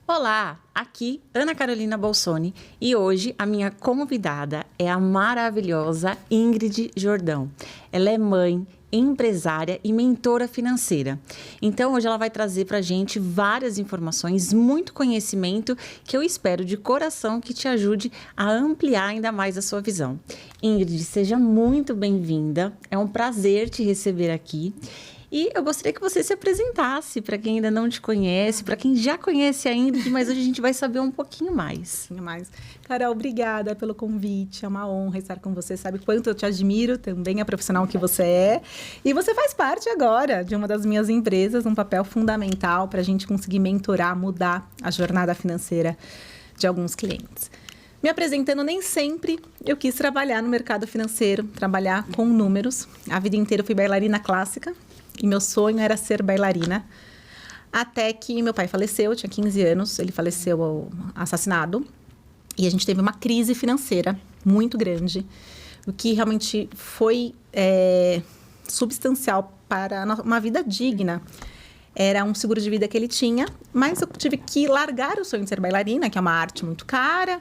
Olá, aqui Ana Carolina Bolsoni e hoje a minha convidada é a maravilhosa Ingrid Jordão. Ela é mãe, empresária e mentora financeira. Então hoje ela vai trazer para a gente várias informações, muito conhecimento que eu espero de coração que te ajude a ampliar ainda mais a sua visão. Ingrid, seja muito bem-vinda, é um prazer te receber aqui. E eu gostaria que você se apresentasse para quem ainda não te conhece, para quem já conhece a Ingrid, mas hoje a gente vai saber um pouquinho mais. Carol, obrigada pelo convite, é uma honra estar com você, sabe quanto eu te admiro, também a profissional que você é. E você faz parte agora de uma das minhas empresas, um papel fundamental para a gente conseguir mentorar, mudar a jornada financeira de alguns clientes. Me apresentando, nem sempre eu quis trabalhar no mercado financeiro, trabalhar com números. A vida inteira eu fui bailarina clássica. E meu sonho era ser bailarina, até que meu pai faleceu, eu tinha 15 anos, ele faleceu assassinado, e a gente teve uma crise financeira muito grande, o que realmente foi substancial para uma vida digna. Era um seguro de vida que ele tinha, mas eu tive que largar o sonho de ser bailarina, que é uma arte muito cara,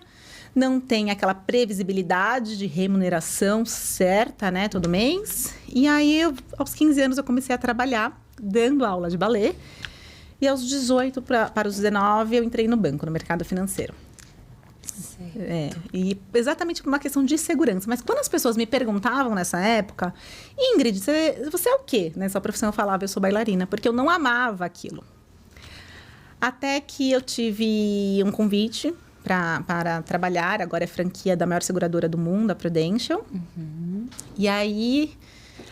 não tem aquela previsibilidade de remuneração certa, né, todo mês. E aí, aos 15 anos, eu comecei a trabalhar, dando aula de balé. E aos 18 para os 19, eu entrei no banco, no mercado financeiro. E exatamente por uma questão de segurança. Mas quando as pessoas me perguntavam nessa época, Ingrid, você é o quê? Nessa profissão eu falava, eu sou bailarina, porque eu não amava aquilo. Até que eu tive um convite para trabalhar, agora é franquia da maior seguradora do mundo, a Prudential. Uhum. E aí,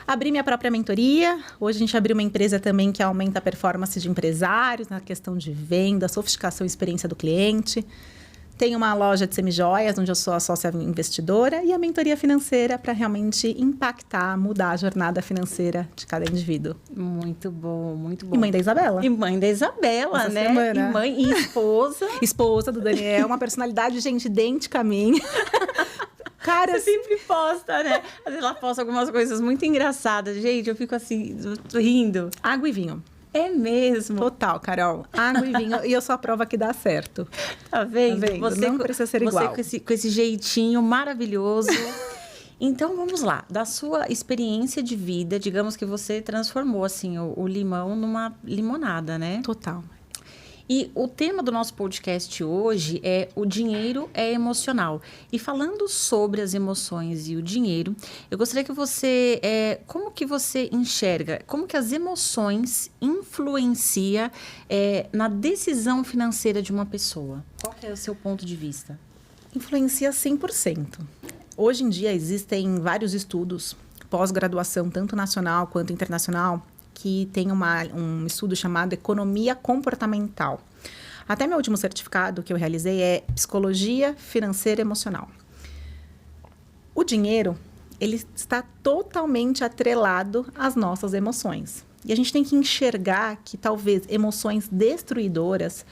abri minha própria mentoria. Hoje a gente abriu uma empresa também que aumenta a performance de empresários, na questão de venda, sofisticação e experiência do cliente. Tenho uma loja de semijoias, onde eu sou a sócia investidora, e a mentoria financeira para realmente impactar, mudar a jornada financeira de cada indivíduo. Muito bom, muito bom. E mãe da Isabela. E mãe da Isabela, né? Semana. E mãe e esposa. Esposa do Daniel, uma personalidade, gente, idêntica a mim. Cara, você sempre posta, né? Às vezes ela posta algumas coisas muito engraçadas. Gente, eu fico assim, rindo. Água e vinho. É mesmo. Total, Carol. Água e vinho. E eu sou a prova que dá certo. Tá vendo? Tá vendo? Não precisa ser igual. Você com esse jeitinho maravilhoso. Então, vamos lá. Da sua experiência de vida, digamos que você transformou, assim, o limão numa limonada, né? Total. E o tema do nosso podcast hoje é o dinheiro é emocional. E falando sobre as emoções e o dinheiro, eu gostaria que você... como que você enxerga? Como que as emoções influenciam na decisão financeira de uma pessoa? Qual que é o seu ponto de vista? Influencia 100%. Hoje em dia existem vários estudos, pós-graduação, tanto nacional quanto internacional, que tem um estudo chamado Economia Comportamental. Até meu último certificado que eu realizei é Psicologia Financeira Emocional. O dinheiro, ele está totalmente atrelado às nossas emoções. E a gente tem que enxergar que talvez emoções destruidoras,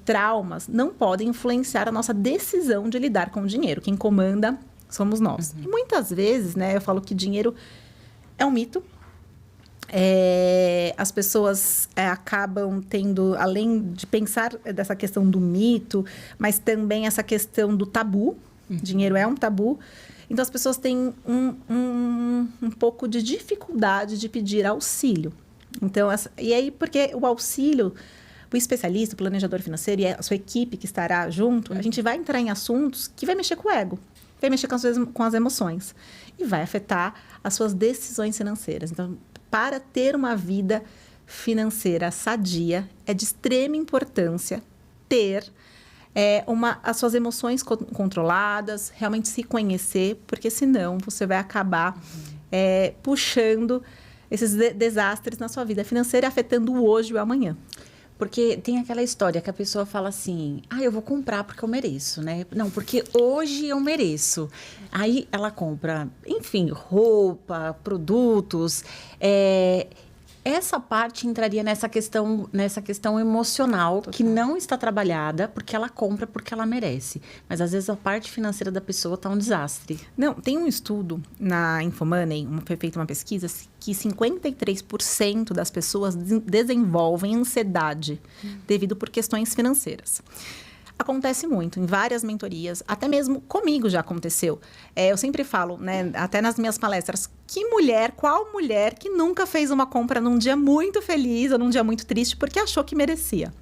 traumas, não podem influenciar a nossa decisão de lidar com o dinheiro. Quem comanda somos nós. Uhum. E muitas vezes, né, eu falo que dinheiro é um mito. As pessoas acabam tendo, além de pensar dessa questão do mito, mas também essa questão do tabu. Uhum. Dinheiro é um tabu. Então, as pessoas têm um pouco de dificuldade de pedir auxílio. Então, e aí, porque o auxílio, o especialista, o planejador financeiro e a sua equipe que estará junto, a gente vai entrar em assuntos que vai mexer com o ego, vai mexer com as emoções e vai afetar as suas decisões financeiras. Então, para ter uma vida financeira sadia, é de extrema importância ter as suas emoções controladas, realmente se conhecer, porque senão você vai acabar puxando esses desastres na sua vida financeira, afetando o hoje e o amanhã. Porque tem aquela história que a pessoa fala assim, eu vou comprar porque eu mereço, né? Não, porque hoje eu mereço. Aí ela compra, enfim, roupa, produtos, Essa parte entraria nessa questão emocional, Total. que não está trabalhada, porque ela compra porque ela merece. Mas às vezes a parte financeira da pessoa está um desastre. Não, tem um estudo na Infomoney, foi feita uma pesquisa, que 53% das pessoas desenvolvem ansiedade devido por questões financeiras. Acontece muito em várias mentorias, até mesmo comigo já aconteceu. Eu sempre falo, né, até nas minhas palestras, qual mulher que nunca fez uma compra num dia muito feliz ou num dia muito triste porque achou que merecia?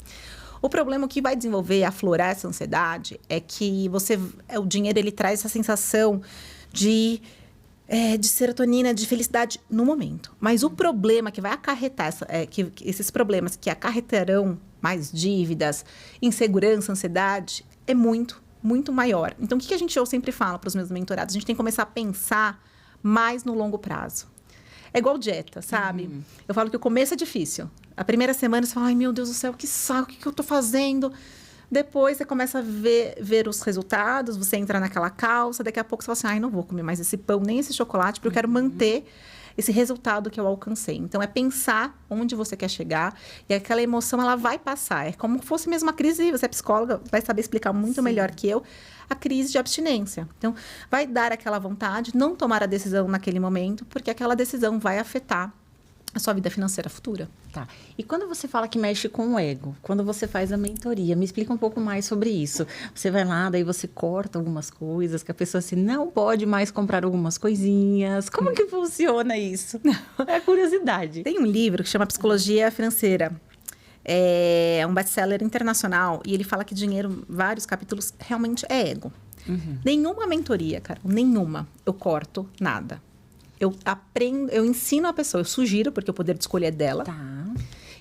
O problema que vai desenvolver, aflorar essa ansiedade, é que o dinheiro ele traz essa sensação de serotonina, de felicidade no momento. Mas o problema que vai acarretar, esses problemas que acarretarão mais dívidas, insegurança, ansiedade, é muito, muito maior. Então, o que eu sempre falo para os meus mentorados? A gente tem que começar a pensar mais no longo prazo. É igual dieta, sabe? Eu falo que o começo é difícil. A primeira semana você fala, ai meu Deus do céu, que saco, o que eu tô fazendo? Depois você começa a ver os resultados, você entra naquela calça, daqui a pouco você fala assim, ai, não vou comer mais esse pão, nem esse chocolate, porque eu quero manter esse resultado que eu alcancei. Então, é pensar onde você quer chegar e aquela emoção, ela vai passar. É como se fosse mesmo uma crise, você é psicóloga, vai saber explicar muito melhor que eu, a crise de abstinência. Então, vai dar aquela vontade, não tomar a decisão naquele momento, porque aquela decisão vai afetar a sua vida financeira futura. Tá. E quando você fala que mexe com o ego, quando você faz a mentoria, me explica um pouco mais sobre isso. Você vai lá, daí você corta algumas coisas, que a pessoa assim, não pode mais comprar algumas coisinhas. Como que funciona isso? É curiosidade. Tem um livro que chama Psicologia Financeira. É um best-seller internacional. E ele fala que dinheiro, vários capítulos, realmente é ego. Nenhuma mentoria, cara, nenhuma, eu corto nada. Eu ensino a pessoa, eu sugiro, porque o poder de escolha é dela. Tá.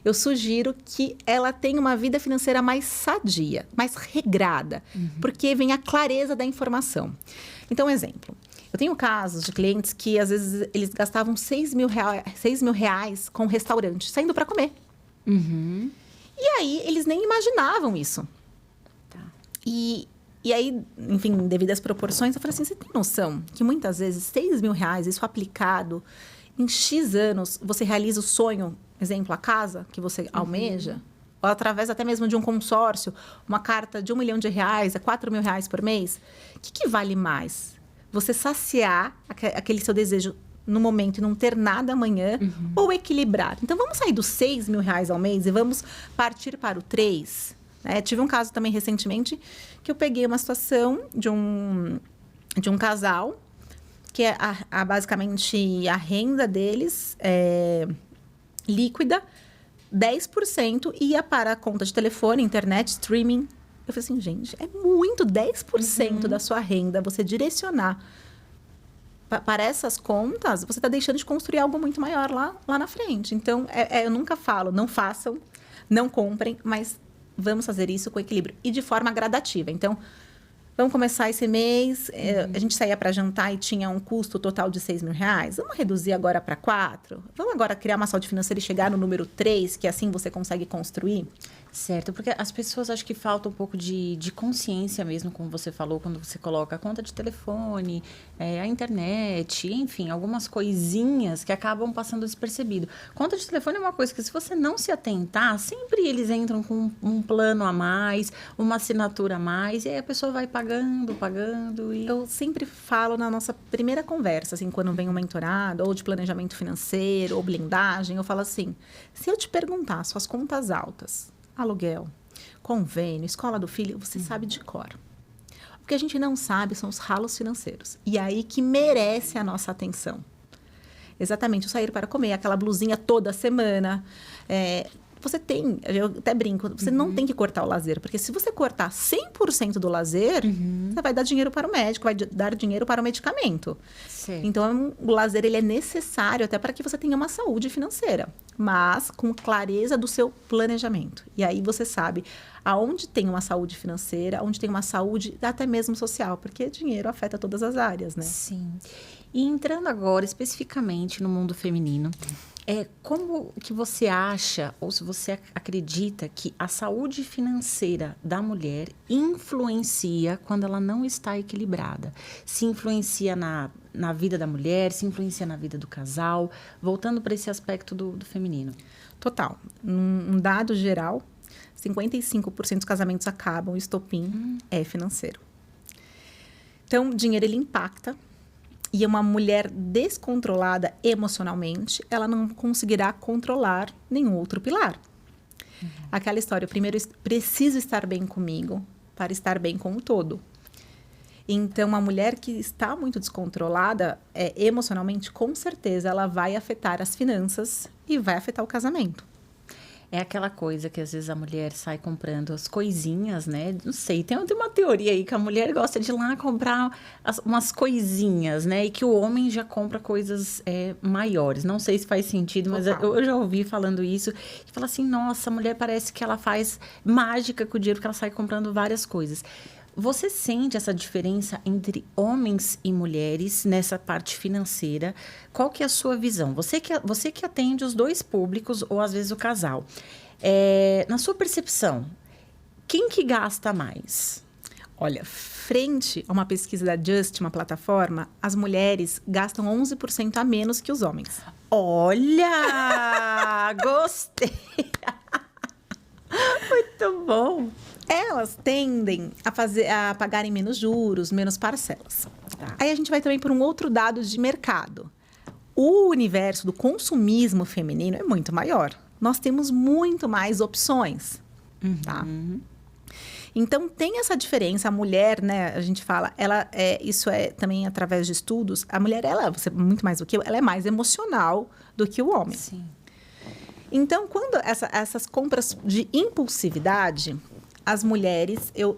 Eu sugiro que ela tenha uma vida financeira mais sadia, mais regrada, porque vem a clareza da informação. Então, exemplo. Eu tenho casos de clientes que, às vezes, eles gastavam 6 mil reais com um restaurante, saindo para comer. E aí, eles nem imaginavam isso. Tá. E aí, enfim, devido às proporções, eu falei assim, você tem noção que muitas vezes 6 mil reais, isso aplicado em X anos, você realiza o sonho, exemplo, a casa que você almeja, ou através até mesmo de um consórcio, uma carta de R$1 milhão, é 4 mil reais por mês. O que vale mais? Você saciar aquele seu desejo no momento e não ter nada amanhã, ou equilibrar? Então, vamos sair dos 6 mil reais ao mês e vamos partir para o 3. Tive um caso também recentemente que eu peguei uma situação de um casal que basicamente a renda deles líquida, 10% ia para a conta de telefone, internet, streaming. Eu falei assim, gente, é muito 10% da sua renda você direcionar para essas contas, você está deixando de construir algo muito maior lá na frente. Então, eu nunca falo, não façam, não comprem, mas vamos fazer isso com equilíbrio e de forma gradativa. Então, vamos começar esse mês, a gente saía para jantar e tinha um custo total de 6 mil reais. Vamos reduzir agora para 4? Vamos agora criar uma saúde financeira e chegar no número 3, que assim você consegue construir? Certo, porque as pessoas acho que falta um pouco de consciência mesmo, como você falou, quando você coloca a conta de telefone, a internet, enfim, algumas coisinhas que acabam passando despercebido. Conta de telefone é uma coisa que, se você não se atentar, sempre eles entram com um plano a mais, uma assinatura a mais, e aí a pessoa vai pagando e... Eu sempre falo na nossa primeira conversa, assim, quando vem um mentorado, ou de planejamento financeiro, ou blindagem, eu falo assim, se eu te perguntar suas contas altas, aluguel, convênio, escola do filho, você sabe de cor. O que a gente não sabe são os ralos financeiros. E aí que merece a nossa atenção. Exatamente, o sair para comer, aquela blusinha toda semana. Você tem, eu até brinco, você não tem que cortar o lazer. Porque se você cortar 100% do lazer, você vai dar dinheiro para o médico, vai dar dinheiro para o medicamento. Sim. Então, o lazer ele é necessário até para que você tenha uma saúde financeira. Mas com clareza do seu planejamento. E aí você sabe aonde tem uma saúde financeira, onde tem uma saúde até mesmo social. Porque dinheiro afeta todas as áreas, né? Sim. E entrando agora especificamente no mundo feminino, como que você acha, ou se você acredita que a saúde financeira da mulher influencia quando ela não está equilibrada? Se influencia na na vida da mulher, se influencia na vida do casal? Voltando para esse aspecto do feminino. Total. Um dado geral, 55% dos casamentos acabam, o estopim é financeiro. Então, dinheiro, ele impacta. E uma mulher descontrolada emocionalmente, ela não conseguirá controlar nenhum outro pilar. Aquela história, primeiro, preciso estar bem comigo para estar bem com o todo. Então, uma mulher que está muito descontrolada emocionalmente, com certeza, ela vai afetar as finanças e vai afetar o casamento. É aquela coisa que às vezes a mulher sai comprando as coisinhas, né? Não sei, tem uma teoria aí que a mulher gosta de ir lá comprar umas coisinhas, né? E que o homem já compra coisas maiores. Não sei se faz sentido, mas eu já ouvi falando isso. E fala assim, nossa, a mulher parece que ela faz mágica com o dinheiro, que ela sai comprando várias coisas. Você sente essa diferença entre homens e mulheres nessa parte financeira? Qual que é a sua visão? Você que atende os dois públicos ou às vezes o casal. Na sua percepção, quem que gasta mais? Olha, frente a uma pesquisa da Just, uma plataforma, as mulheres gastam 11% a menos que os homens. Olha! Gostei! Muito bom! Elas tendem a pagarem menos juros, menos parcelas. Tá. Aí a gente vai também por um outro dado de mercado. O universo do consumismo feminino é muito maior. Nós temos muito mais opções. Tá? Então, tem essa diferença. A mulher, né, a gente fala, isso é também através de estudos, a mulher, você, muito mais do que eu, ela é mais emocional do que o homem. Sim. Então, quando essas compras de impulsividade, as mulheres, eu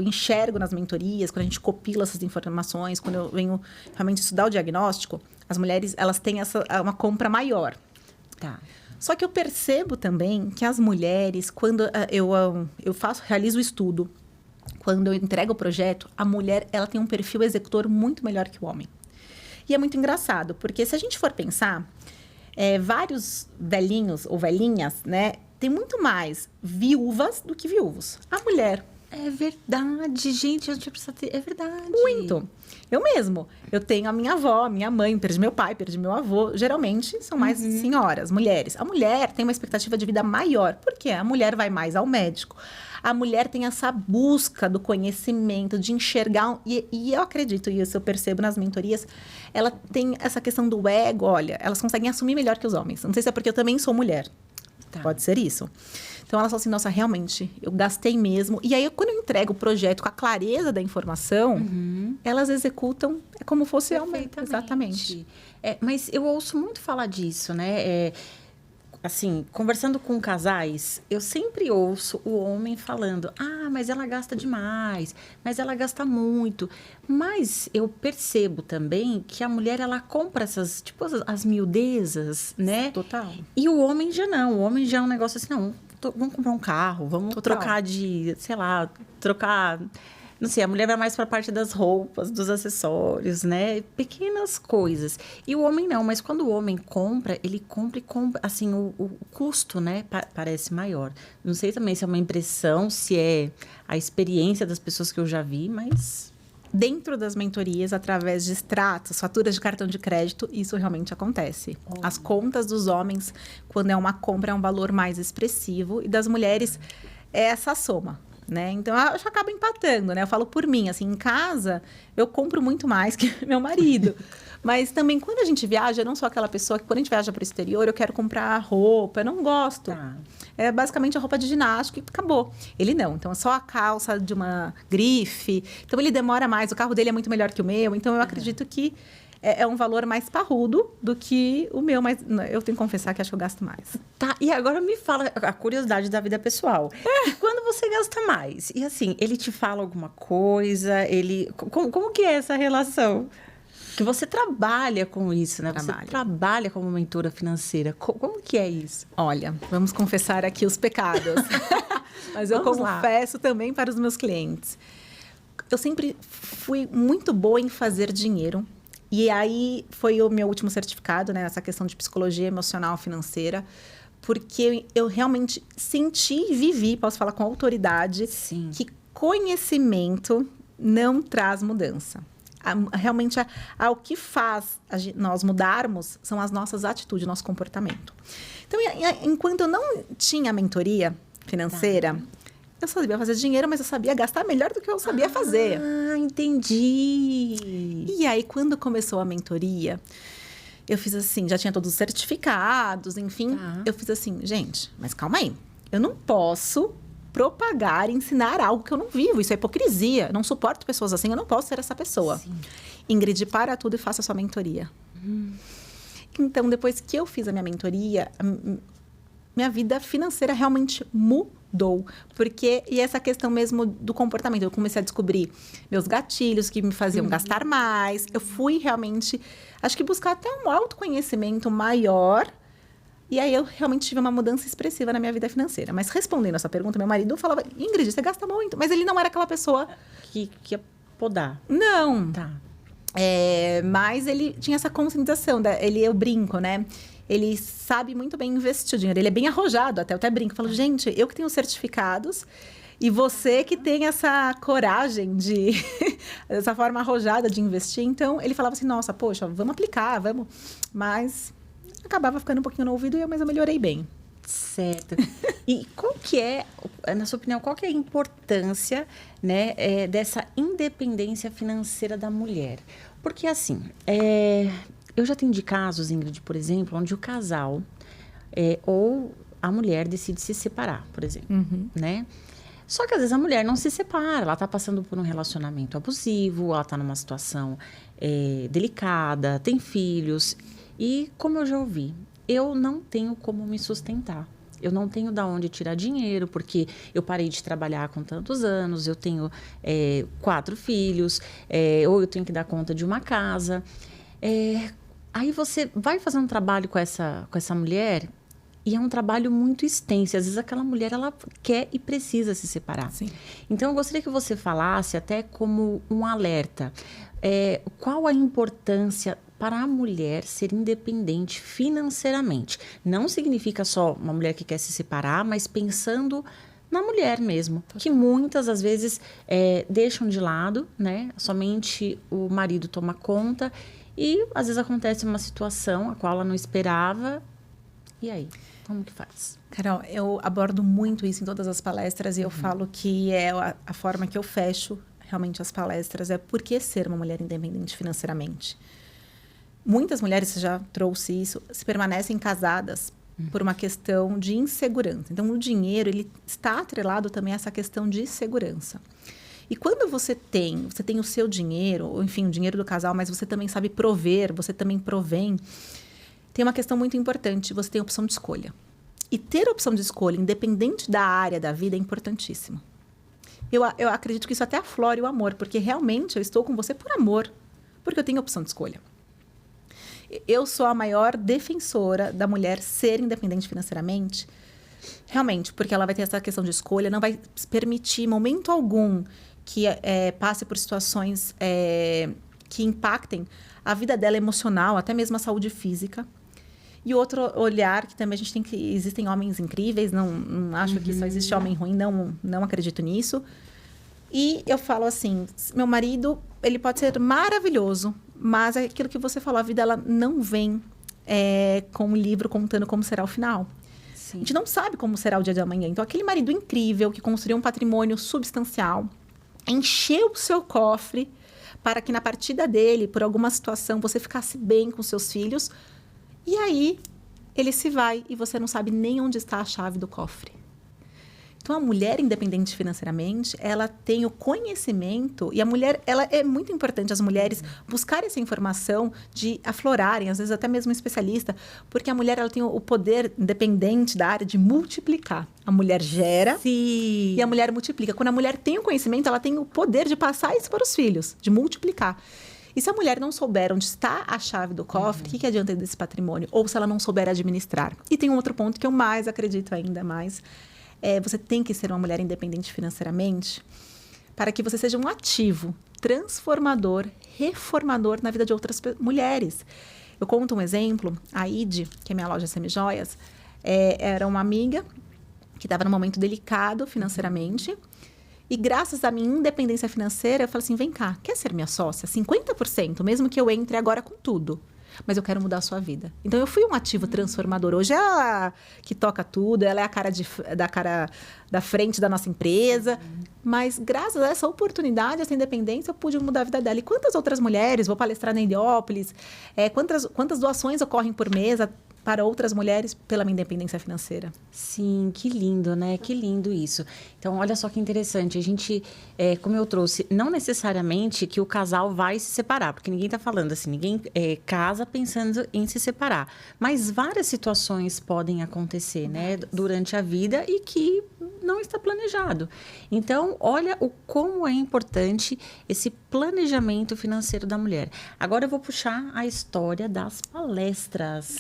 enxergo nas mentorias, quando a gente copila essas informações, quando eu venho realmente estudar o diagnóstico, as mulheres, elas têm uma compra maior. Tá. Só que eu percebo também que as mulheres, quando realizo o estudo, quando eu entrego o projeto, a mulher, ela tem um perfil executor muito melhor que o homem. E é muito engraçado, porque se a gente for pensar, vários velhinhos ou velhinhas, né, tem muito mais viúvas do que viúvos. A mulher. É verdade, gente. Eu tinha precisado ter... É verdade. Muito. Eu mesmo. Eu tenho a minha avó, minha mãe, perdi meu pai, perdi meu avô. Geralmente, são mais senhoras, mulheres. A mulher tem uma expectativa de vida maior. Por quê? A mulher vai mais ao médico. A mulher tem essa busca do conhecimento, de enxergar... E eu acredito, e isso eu percebo nas mentorias, ela tem essa questão do ego. Olha, elas conseguem assumir melhor que os homens. Não sei se é porque eu também sou mulher. Tá. Pode ser isso. Então, elas falam assim, nossa, realmente, eu gastei mesmo. E aí, quando eu entrego o projeto com a clareza da informação, elas executam como fosse perfeitamente. Exatamente. Mas eu ouço muito falar disso, né? Assim, conversando com casais, eu sempre ouço o homem falando, mas ela gasta demais, mas ela gasta muito. Mas eu percebo também que a mulher, ela compra essas, tipo, as miudezas, né? Total. E o homem já não. O homem já é um negócio assim, não, vamos comprar um carro, vamos trocar de, sei lá, não sei, a mulher vai mais para a parte das roupas, dos acessórios, né? Pequenas coisas. E o homem não, mas quando o homem compra, ele compra e compra, assim, o custo, né? Parece maior. Não sei também se é uma impressão, se é a experiência das pessoas que eu já vi, mas... Dentro das mentorias, através de extratos, faturas de cartão de crédito, isso realmente acontece. As contas dos homens, quando é uma compra, é um valor mais expressivo. E das mulheres, é essa soma. Né? Então, eu já acabo empatando, né? Eu falo por mim, assim, em casa, eu compro muito mais que meu marido. Mas também, quando a gente viaja, eu não sou aquela pessoa que, quando a gente viaja para o exterior, eu quero comprar roupa, eu não gosto. Tá. É basicamente a roupa de ginástica e acabou. Ele não, então é só a calça de uma grife. Então, ele demora mais, o carro dele é muito melhor que o meu. Então, eu acredito que é um valor mais parrudo do que o meu, mas eu tenho que confessar que acho que eu gasto mais. Tá, e agora me fala a curiosidade da vida pessoal. E quando você gasta mais? E assim, ele te fala alguma coisa? Como que é essa relação? Que você trabalha com isso, né? Você trabalha como mentora financeira. Como que é isso? Olha, vamos confessar aqui os pecados. Mas eu confesso também para os meus clientes. Eu sempre fui muito boa em fazer dinheiro. E aí, foi o meu último certificado, né? Essa questão de psicologia emocional financeira. Porque eu realmente senti e vivi, posso falar com autoridade, Sim. que conhecimento não traz mudança. Realmente, o que faz nós mudarmos são as nossas atitudes, nosso comportamento. Então, enquanto eu não tinha mentoria financeira, eu sabia fazer dinheiro, mas eu sabia gastar melhor do que eu sabia fazer. Ah, entendi. E aí, quando começou a mentoria, eu fiz assim, já tinha todos os certificados, enfim. Eu fiz assim, gente, mas calma aí. Eu não posso propagar, ensinar algo que eu não vivo. Isso é hipocrisia. Eu não suporto pessoas assim, eu não posso ser essa pessoa. Sim. Ingrid, para tudo e faça a sua mentoria. Então, depois que eu fiz a minha mentoria, minha vida financeira realmente mudou. E essa questão mesmo do comportamento. Eu comecei a descobrir meus gatilhos que me faziam gastar mais. Eu fui realmente, acho que buscar até um autoconhecimento maior. E aí, eu realmente tive uma mudança expressiva na minha vida financeira. Mas respondendo essa pergunta, meu marido falava, Ingrid, você gasta muito. Mas ele não era aquela pessoa... Que ia podar. Não. Tá. Mas ele tinha essa conscientização. Eu brinco, né? Ele sabe muito bem investir o dinheiro. Ele é bem arrojado até. Eu até brinco. Eu falo, gente, eu que tenho certificados... E você que tem essa coragem essa forma arrojada de investir. Então, ele falava assim, nossa, poxa, vamos aplicar, vamos... Mas... acabava ficando um pouquinho no ouvido, mas eu melhorei bem. Certo. E qual que é, na sua opinião, qual que é a importância, né, dessa independência financeira da mulher? Porque, assim, eu já atendi casos, Ingrid, por exemplo, onde o casal ou a mulher decide se separar, por exemplo, né? Só que, às vezes, a mulher não se separa. Ela está passando por um relacionamento abusivo, ela está numa situação delicada, tem filhos... E, como eu já ouvi, eu não tenho como me sustentar. Eu não tenho de onde tirar dinheiro, porque eu parei de trabalhar com tantos anos, eu tenho 4 filhos, ou eu tenho que dar conta de uma casa. Aí você vai fazer um trabalho com essa mulher e é um trabalho muito extenso. Às vezes aquela mulher, ela quer e precisa se separar. Sim. Então, eu gostaria que você falasse até como um alerta. Qual a importância para a mulher ser independente financeiramente? Não significa só uma mulher que quer se separar, mas pensando na mulher mesmo, que muitas, às vezes, deixam de lado, né? Somente o marido toma conta e, às vezes, acontece uma situação a qual ela não esperava. E aí? Como que faz? Carol, eu abordo muito isso em todas as palestras e eu falo que é a forma que eu fecho realmente as palestras, por que ser uma mulher independente financeiramente? Muitas mulheres, você já trouxe isso, se permanecem casadas por uma questão de insegurança. Então, o dinheiro, ele está atrelado também a essa questão de segurança. E quando você tem o seu dinheiro, ou enfim, o dinheiro do casal, mas você também sabe prover, você também provém, tem uma questão muito importante, você tem opção de escolha. E ter opção de escolha, independente da área da vida, é importantíssimo. Eu acredito que isso até aflora o amor, porque realmente eu estou com você por amor, porque eu tenho opção de escolha. Eu sou a maior defensora da mulher ser independente financeiramente, realmente, porque ela vai ter essa questão de escolha, não vai permitir, em momento algum, que passe por situações que impactem a vida dela emocional, até mesmo a saúde física. E outro olhar, que também a gente tem que... Existem homens incríveis, não acho que só existe homem ruim, não acredito nisso. E eu falo assim, meu marido, ele pode ser maravilhoso, mas é aquilo que você falou, a vida ela não vem com um livro contando como será o final. Sim. A gente não sabe como será o dia de amanhã. Então, aquele marido incrível que construiu um patrimônio substancial, encheu o seu cofre para que na partida dele, por alguma situação, você ficasse bem com seus filhos. E aí, ele se vai e você não sabe nem onde está a chave do cofre. Então, a mulher independente financeiramente, ela tem o conhecimento... E a mulher, ela é muito importante, as mulheres buscarem essa informação, de aflorarem, às vezes até mesmo um especialista, porque a mulher ela tem o poder, independente da área, de multiplicar. A mulher gera. Sim. E a mulher multiplica. Quando a mulher tem o conhecimento, ela tem o poder de passar isso para os filhos, de multiplicar. E se a mulher não souber onde está a chave do cofre, o que adianta desse patrimônio? Ou se ela não souber administrar. E tem um outro ponto que eu mais acredito ainda mais. Você tem que ser uma mulher independente financeiramente para que você seja um ativo, transformador, reformador na vida de outras mulheres. Eu conto um exemplo. A Ide, que é minha loja Semijoias, era uma amiga que estava num momento delicado financeiramente. E graças à minha independência financeira, eu falei assim, vem cá, quer ser minha sócia? 50%, mesmo que eu entre agora com tudo. Mas eu quero mudar a sua vida. Então, eu fui um ativo transformador. Hoje, ela que toca tudo, ela é a cara da frente da nossa empresa. Mas, graças a essa oportunidade, essa independência, eu pude mudar a vida dela. E quantas outras mulheres, vou palestrar na Heliópolis, quantas doações ocorrem por mês para outras mulheres pela minha independência financeira. Sim, que lindo, né? Que lindo isso. Então, olha só que interessante. A gente, como eu trouxe, não necessariamente que o casal vai se separar, porque ninguém está falando assim, ninguém casa pensando em se separar. Mas várias situações podem acontecer, né? Durante a vida e que não está planejado. Então, olha como é importante esse planejamento financeiro da mulher. Agora eu vou puxar a história das palestras.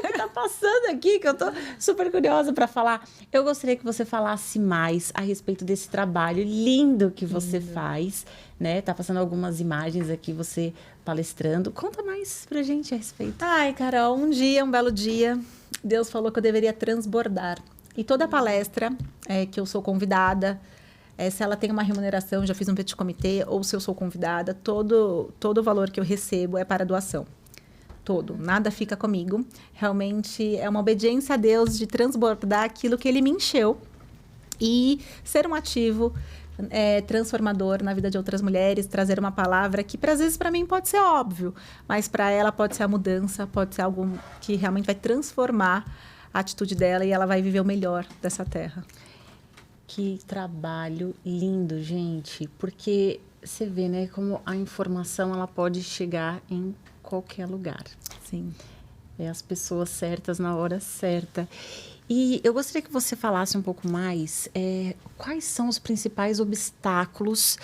Que tá passando aqui, que eu tô super curiosa para falar. Eu gostaria que você falasse mais a respeito desse trabalho lindo que você faz, né? Tá passando algumas imagens aqui, você palestrando. Conta mais pra gente a respeito. Ai, Carol, um belo dia, Deus falou que eu deveria transbordar. E toda palestra que eu sou convidada, se ela tem uma remuneração, já fiz um petit comitê, ou se eu sou convidada, todo o valor que eu recebo é para doação. Todo, nada fica comigo. Realmente é uma obediência a Deus de transbordar aquilo que Ele me encheu e ser um ativo transformador na vida de outras mulheres, trazer uma palavra que, às vezes, para mim pode ser óbvio, mas para ela pode ser a mudança, pode ser algo que realmente vai transformar a atitude dela e ela vai viver o melhor dessa terra. Que trabalho lindo, gente, porque você vê, né, como a informação ela pode chegar em qualquer lugar. Sim. As pessoas certas na hora certa. E eu gostaria que você falasse um pouco mais quais são os principais obstáculos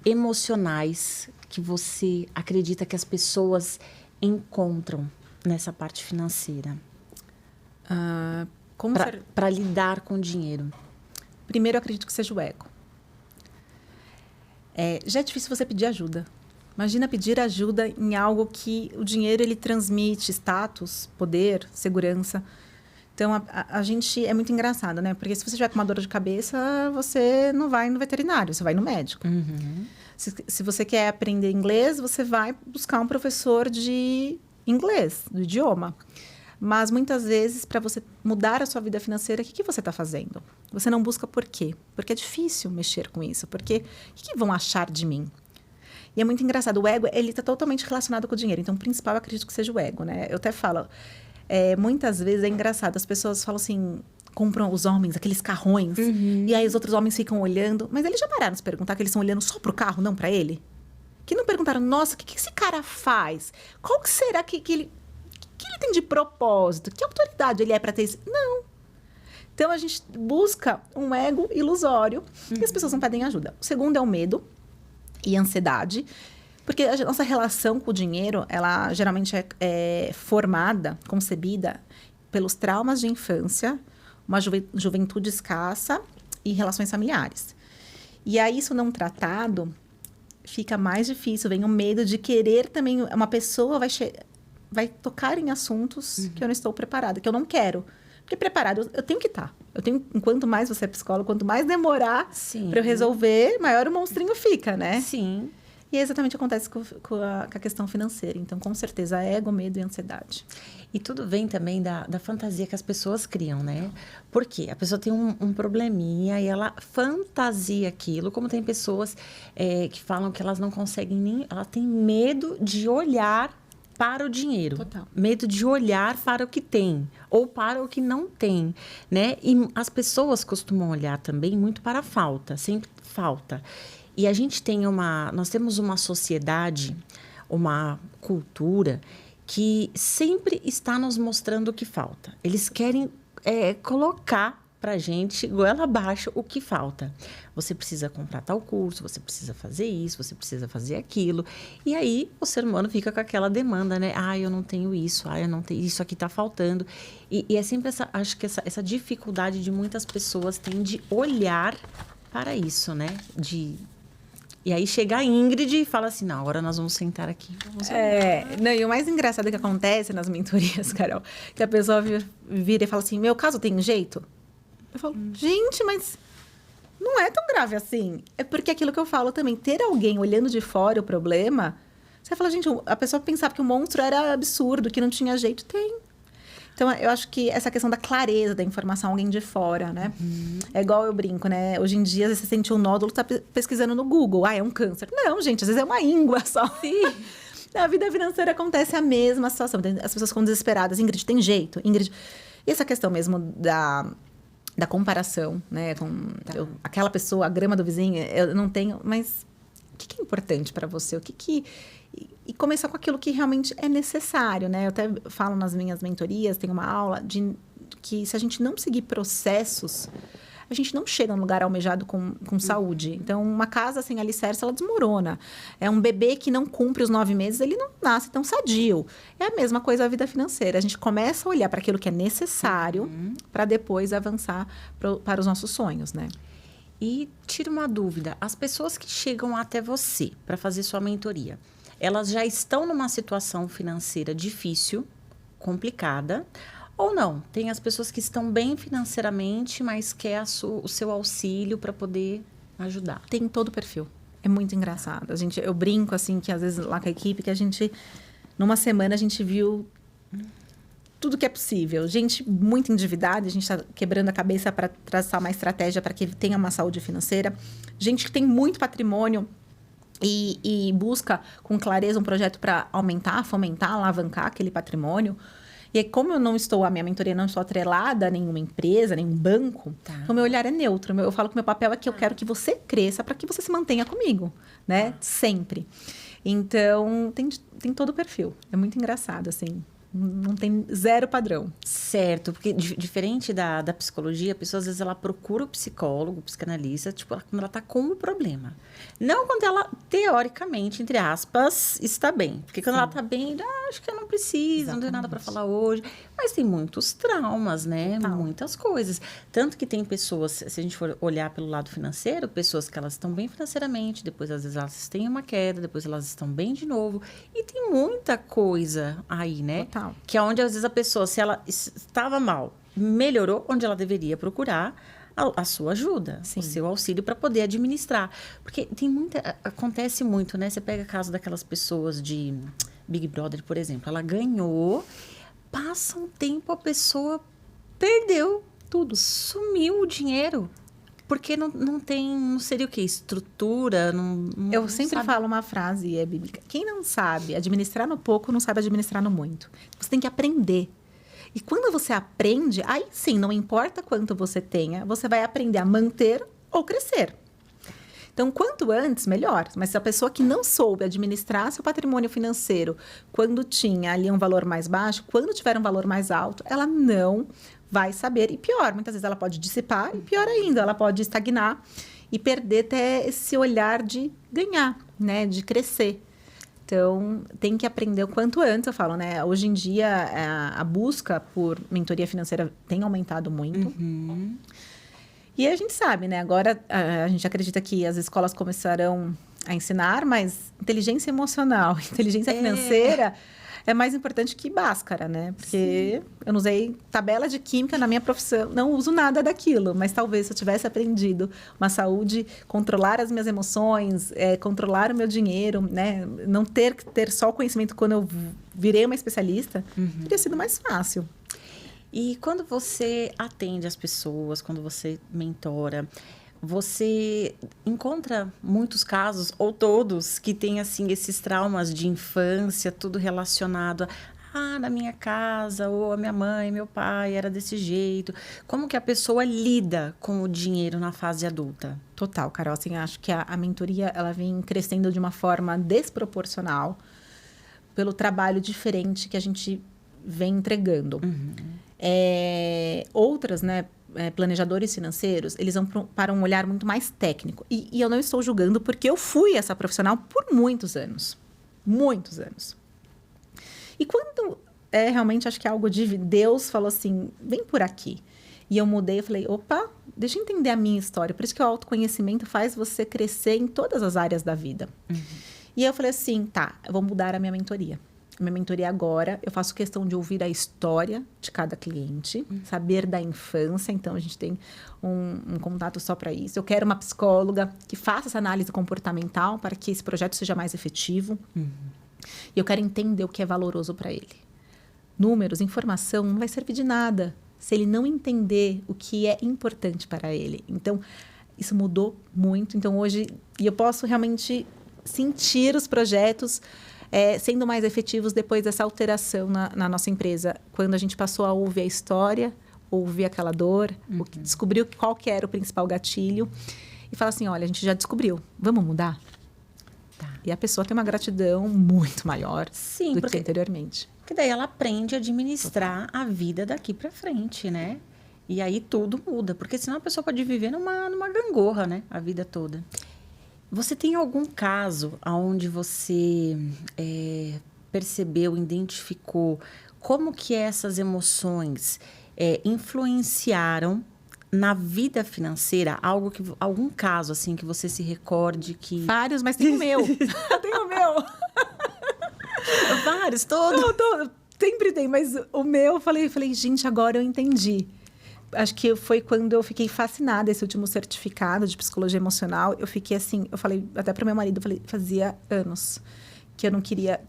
emocionais que você acredita que as pessoas encontram nessa parte financeira? Para lidar com o dinheiro. Primeiro, eu acredito que seja o ego. Já é difícil você pedir ajuda. Imagina pedir ajuda em algo que o dinheiro ele transmite status, poder, segurança. Então, a gente é muito engraçado, né? Porque se você tiver com uma dor de cabeça, você não vai no veterinário, você vai no médico. Uhum. Se você quer aprender inglês, você vai buscar um professor de inglês, do idioma. Mas, muitas vezes, para você mudar a sua vida financeira, o que você está fazendo? Você não busca por quê? Porque é difícil mexer com isso. Porque o que vão achar de mim? E é muito engraçado. O ego, ele está totalmente relacionado com o dinheiro. Então, o principal, eu acredito que seja o ego, né? Eu até falo, muitas vezes é engraçado. As pessoas falam assim, compram os homens, aqueles carrões. Uhum. E aí, os outros homens ficam olhando. Mas eles já pararam de se perguntar que eles estão olhando só pro carro, não para ele? Que não perguntaram, nossa, o que esse cara faz? Qual que será que ele tem de propósito? Que autoridade ele é para ter isso? Não. Então, a gente busca um ego ilusório e as pessoas não pedem ajuda. O segundo é o medo e a ansiedade. Porque a nossa relação com o dinheiro, ela geralmente é formada, concebida pelos traumas de infância, uma juventude escassa e relações familiares. E aí, isso não tratado, fica mais difícil. Vem o medo de querer também... Uma pessoa vai tocar em assuntos que eu não estou preparada, que eu não quero. Porque preparado, eu tenho que estar. Quanto mais você é psicólogo, quanto mais demorar para eu resolver, maior o monstrinho fica, né? Sim. E é exatamente o que acontece com a questão financeira. Então, com certeza, ego, medo e ansiedade. E tudo vem também da fantasia que as pessoas criam, né? Porque a pessoa tem um probleminha e ela fantasia aquilo, como tem pessoas que falam que elas não conseguem nem... Ela tem medo de olhar para o dinheiro. Total. Medo de olhar para o que tem ou para o que não tem, né? E as costumam olhar também muito para a falta, sempre falta. E a gente nós temos uma sociedade, uma cultura que sempre está nos mostrando o que falta. Eles querem colocar para a gente, goela abaixo, o que falta. Você precisa comprar tal curso, você precisa fazer isso, você precisa fazer aquilo. E aí, o ser humano fica com aquela demanda, né? Eu não tenho isso, eu não tenho isso aqui está faltando. E é sempre acho que essa dificuldade de muitas pessoas têm de olhar para isso, né? E aí chega a Ingrid e fala assim, não, agora nós vamos sentar aqui. E o mais engraçado que acontece nas mentorias, Carol, que a pessoa vira e fala assim, meu caso tem jeito? Eu falo, gente, mas não é tão grave assim. É porque aquilo que eu falo também, ter alguém olhando de fora o problema, você fala, gente, a pessoa pensava que o monstro era absurdo, que não tinha jeito, tem. Então, eu acho que essa questão da clareza da informação, alguém de fora, né? É igual eu brinco, né? Hoje em dia, você sente um nódulo, tá pesquisando no Google. Ah, é um câncer. Não, gente, às vezes é uma íngua só. Sim. Na vida financeira acontece a mesma situação. As pessoas ficam desesperadas. Ingrid, tem jeito? Ingrid... E essa questão mesmo da comparação, né? Com aquela pessoa, a grama do vizinho, eu não tenho... Mas o que é importante para você? E começar com aquilo que realmente é necessário, né? Eu até falo nas minhas mentorias, tem uma aula de que se a gente não seguir processos, a gente não chega num lugar almejado com saúde. Então, uma casa sem alicerce, ela desmorona. É um bebê que não cumpre os 9 meses, ele não nasce tão sadio. É a mesma coisa a vida financeira. A gente começa a olhar para aquilo que é necessário para depois avançar para os nossos sonhos, né? E tira uma dúvida. As pessoas que chegam até você para fazer sua mentoria, elas já estão numa situação financeira difícil, complicada, ou não? Tem as pessoas que estão bem financeiramente, mas quer o seu auxílio para poder ajudar. Tem todo o perfil. É muito engraçado. Eu brinco, assim, que às vezes lá com a equipe, que numa semana, a gente viu tudo que é possível. Gente muito endividada, a gente está quebrando a cabeça para traçar uma estratégia para que tenha uma saúde financeira. Gente que tem muito patrimônio, e busca com clareza um projeto para aumentar, fomentar, alavancar aquele patrimônio. E aí, como a minha mentoria não estou atrelada a nenhuma empresa, nenhum banco, então meu olhar é neutro. Eu falo que meu papel é que eu quero que você cresça para que você se mantenha comigo, né? Sempre. Então, tem todo o perfil. É muito engraçado, assim. Não tem zero padrão. Certo, porque diferente da psicologia, a pessoa às vezes ela procura o psicólogo, o psicanalista, tipo, quando ela tá com um problema. Não quando ela, teoricamente, entre aspas, está bem. Porque quando ela tá bem, acho que eu não preciso, não tenho nada para falar hoje. Mas tem muitos traumas, né? Total. Muitas coisas. Tanto que tem pessoas, se a gente for olhar pelo lado financeiro, pessoas que elas estão bem financeiramente, depois às vezes elas têm uma queda, depois elas estão bem de novo. E tem muita coisa aí, né? Total. Que é onde, às vezes, a pessoa, se ela estava mal, melhorou, onde ela deveria procurar a sua ajuda, Sim. o seu auxílio para poder administrar. Porque acontece muito, né? Você pega o caso daquelas pessoas de Big Brother, por exemplo. Ela ganhou, passa um tempo, a pessoa perdeu tudo, sumiu o dinheiro. Porque não tem, não seria o quê? Estrutura? Eu sempre falo uma frase, é bíblica. Quem não sabe administrar no pouco, não sabe administrar no muito. Você tem que aprender. E quando você aprende, aí sim, não importa quanto você tenha, você vai aprender a manter ou crescer. Então, quanto antes, melhor. Mas se a pessoa que não soube administrar seu patrimônio financeiro, quando tinha ali um valor mais baixo, quando tiver um valor mais alto, ela não vai saber. E pior, muitas vezes ela pode dissipar, e pior ainda, ela pode estagnar e perder até esse olhar de ganhar, né? De crescer. Então, tem que aprender o quanto antes, eu falo, né? Hoje em dia, a busca por mentoria financeira tem aumentado muito. E a gente sabe, né? Agora, a gente acredita que as escolas começarão a ensinar, mas inteligência emocional, inteligência financeira é mais importante que Bhaskara, né? Porque eu não usei tabela de química na minha profissão, não uso nada daquilo. Mas talvez se eu tivesse aprendido uma saúde, controlar as minhas emoções, controlar o meu dinheiro, né? Não ter só o conhecimento quando eu virei uma especialista, teria sido mais fácil. E quando você atende as pessoas, quando você mentora, você encontra muitos casos, ou todos, que têm, assim, esses traumas de infância, tudo relacionado a, na minha casa, ou a minha mãe, meu pai, era desse jeito. Como que a pessoa lida com o dinheiro na fase adulta? Total, Carol. Assim, acho que a mentoria, ela vem crescendo de uma forma desproporcional pelo trabalho diferente que a gente vem entregando. Outras, né, planejadores financeiros, eles vão para um olhar muito mais técnico. E eu não estou julgando, porque eu fui essa profissional por muitos anos. Muitos anos. E quando realmente, acho que algo de Deus falou assim, vem por aqui. E eu mudei, eu falei, opa, deixa eu entender a minha história. Por isso que o autoconhecimento faz você crescer em todas as áreas da vida. E eu falei assim, tá, eu vou mudar a minha mentoria. Minha mentoria agora, eu faço questão de ouvir a história de cada cliente, saber da infância. Então, a gente tem um contato só para isso. Eu quero uma psicóloga que faça essa análise comportamental para que esse projeto seja mais efetivo. E eu quero entender o que é valoroso para ele. Números, informação, não vai servir de nada se ele não entender o que é importante para ele. Então, isso mudou muito. Então, hoje, eu posso realmente sentir os projetos sendo mais efetivos depois dessa alteração na nossa empresa. Quando a gente passou a ouvir a história, ouvir aquela dor, descobriu qual que era o principal gatilho e falar assim, olha, a gente já descobriu, vamos mudar? Tá. E a pessoa tem uma gratidão muito maior do que anteriormente. Porque daí ela aprende a administrar a vida daqui para frente, né? E aí tudo muda, porque senão a pessoa pode viver numa gangorra, né? A vida toda. Você tem algum caso onde você percebeu, identificou como que essas emoções influenciaram na vida financeira? Algum caso, assim, que você se recorde que... Vários, mas tem o meu. Eu tenho o meu. Vários, todos? Não, sempre tem, mas o meu, eu falei, gente, agora eu entendi. Acho que foi quando eu fiquei fascinada, esse último certificado de psicologia emocional. Eu fiquei assim, eu falei até para meu marido, eu falei, fazia anos que eu não queria,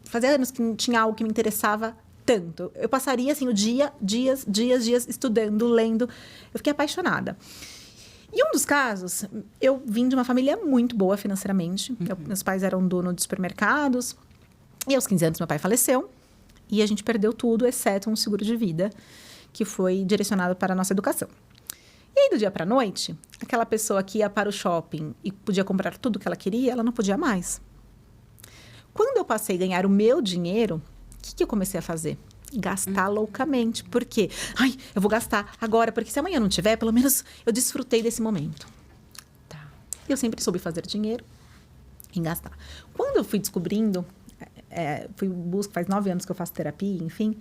fazia anos que não tinha algo que me interessava tanto. Eu passaria assim o dias estudando, lendo. Eu fiquei apaixonada. E um dos casos, eu vim de uma família muito boa financeiramente. Meus pais eram donos de supermercados. E aos 15 anos meu pai faleceu. E a gente perdeu tudo, exceto um seguro de vida, que foi direcionado para a nossa educação. E aí, do dia para a noite, aquela pessoa que ia para o shopping e podia comprar tudo que ela queria, ela não podia mais. Quando eu passei a ganhar o meu dinheiro, o que eu comecei a fazer? Gastar loucamente. Por quê? Ai, eu vou gastar agora, porque se amanhã não tiver, pelo menos eu desfrutei desse momento. Tá. Eu sempre soube fazer dinheiro em gastar. Quando eu fui descobrindo, faz 9 anos que eu faço terapia, enfim,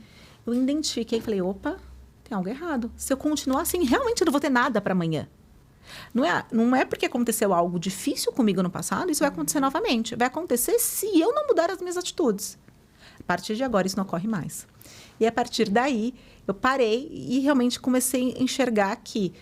eu identifiquei e falei, opa, tem algo errado. Se eu continuar assim, realmente eu não vou ter nada para amanhã. Não é porque aconteceu algo difícil comigo no passado, isso vai acontecer novamente. Vai acontecer se eu não mudar as minhas atitudes. A partir de agora, isso não ocorre mais. E a partir daí, eu parei e realmente comecei a enxergar que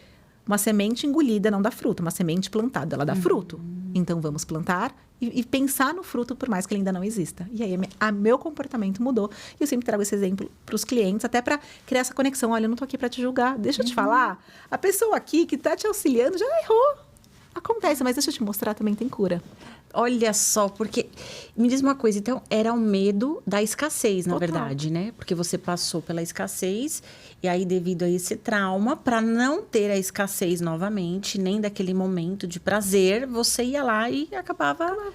uma semente engolida não dá fruto, uma semente plantada, ela dá fruto. Então, vamos plantar e pensar no fruto, por mais que ele ainda não exista. E aí, meu comportamento mudou. E eu sempre trago esse exemplo para os clientes, até para criar essa conexão. Olha, eu não estou aqui para te julgar. Deixa eu te falar. A pessoa aqui que está te auxiliando já errou. Acontece, mas deixa eu te mostrar, também tem cura. Olha só, porque... Me diz uma coisa, então, era o medo da escassez, na verdade, né? Porque você passou pela escassez, e aí, devido a esse trauma, para não ter a escassez novamente, nem daquele momento de prazer, você ia lá e acabava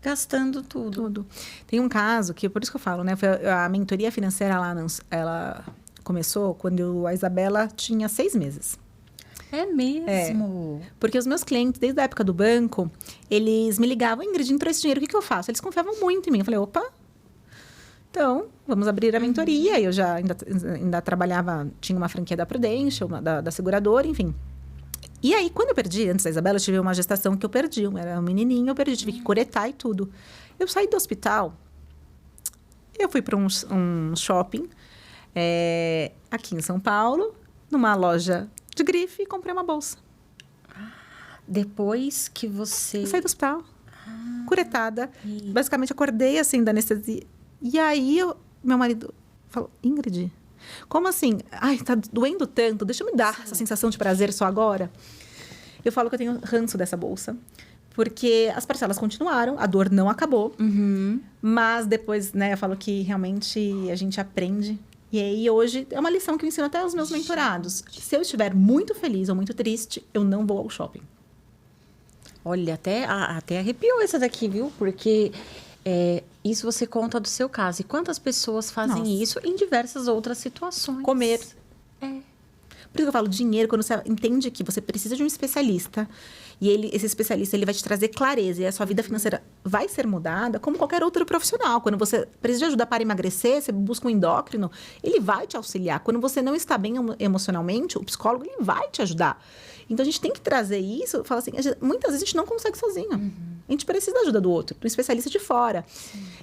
gastando tudo. Tem um caso que, por isso que eu falo, né? A mentoria financeira, ela começou quando a Isabela tinha 6 meses. É mesmo? Porque os meus clientes, desde a época do banco, eles me ligavam, Ingrid, entrou esse dinheiro, o que eu faço? Eles confiavam muito em mim. Eu falei, opa, então, vamos abrir a mentoria. Eu já ainda trabalhava, tinha uma franquia da Prudential, da seguradora, enfim. E aí, quando eu perdi, antes da Isabela, eu tive uma gestação que eu perdi. Era um menininho, eu perdi, tive que curetar e tudo. Eu saí do hospital, eu fui para um shopping, aqui em São Paulo, numa loja de grife, e comprei uma bolsa. Depois que você... Eu saí do hospital, curetada. Basicamente, acordei, assim, da anestesia. E aí, meu marido falou, Ingrid, como assim? Ai, tá doendo tanto, deixa eu me dar essa sensação de prazer só agora. Eu falo que eu tenho ranço dessa bolsa. Porque as parcelas continuaram, a dor não acabou. Mas depois, né, eu falo que realmente a gente aprende. E aí, hoje, é uma lição que eu ensino até aos meus mentorados. Se eu estiver muito feliz ou muito triste, eu não vou ao shopping. Olha, até arrepiou essa daqui, viu? Porque isso você conta do seu caso. E quantas pessoas fazem isso em diversas outras situações? Comer. Por isso que eu falo, dinheiro, quando você entende que você precisa de um especialista, e esse especialista ele vai te trazer clareza, e a sua vida financeira vai ser mudada, como qualquer outro profissional. Quando você precisa de ajuda para emagrecer, você busca um endócrino, ele vai te auxiliar. Quando você não está bem emocionalmente, o psicólogo ele vai te ajudar. Então, a gente tem que trazer isso, falar assim, muitas vezes a gente não consegue sozinho. A gente precisa da ajuda do outro, do especialista de fora.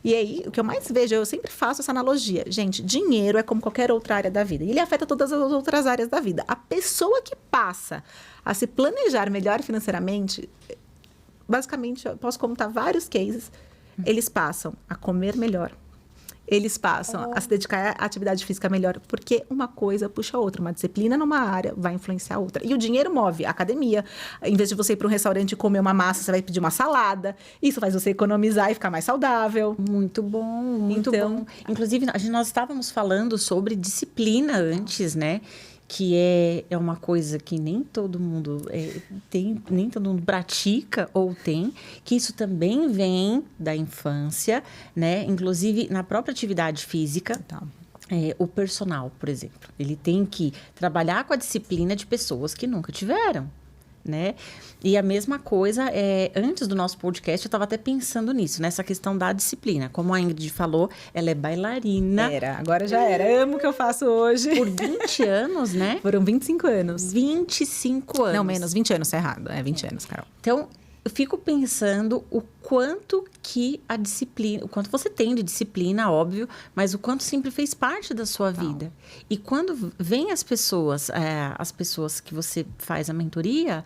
E aí, o que eu mais vejo, eu sempre faço essa analogia. Gente, dinheiro é como qualquer outra área da vida. E ele afeta todas as outras áreas da vida. A pessoa que passa a se planejar melhor financeiramente, basicamente, eu posso contar vários cases, eles passam a comer melhor. Eles passam a se dedicar à atividade física melhor, porque uma coisa puxa a outra. Uma disciplina numa área vai influenciar a outra. E o dinheiro move a academia. Em vez de você ir para um restaurante e comer uma massa, você vai pedir uma salada. Isso faz você economizar e ficar mais saudável. Muito bom, muito bom. Inclusive, nós estávamos falando sobre disciplina antes, né? Que é uma coisa que nem todo mundo tem, nem todo mundo pratica ou tem, que isso também vem da infância, né? Inclusive, na própria atividade física, o personal, por exemplo, ele tem que trabalhar com a disciplina de pessoas que nunca tiveram, né? E a mesma coisa, antes do nosso podcast, eu estava até pensando nisso, nessa questão da disciplina. Como a Ingrid falou, ela é bailarina. Agora já era. Amo o que eu faço hoje. Por 20 anos, né? Foram 25 anos. 25 anos. Não, menos, 20 anos, tá errado. 20 anos, Carol. Então, eu fico pensando o quanto que a disciplina, o quanto você tem de disciplina, óbvio, mas o quanto sempre fez parte da sua vida. E quando vem as pessoas que você faz a mentoria,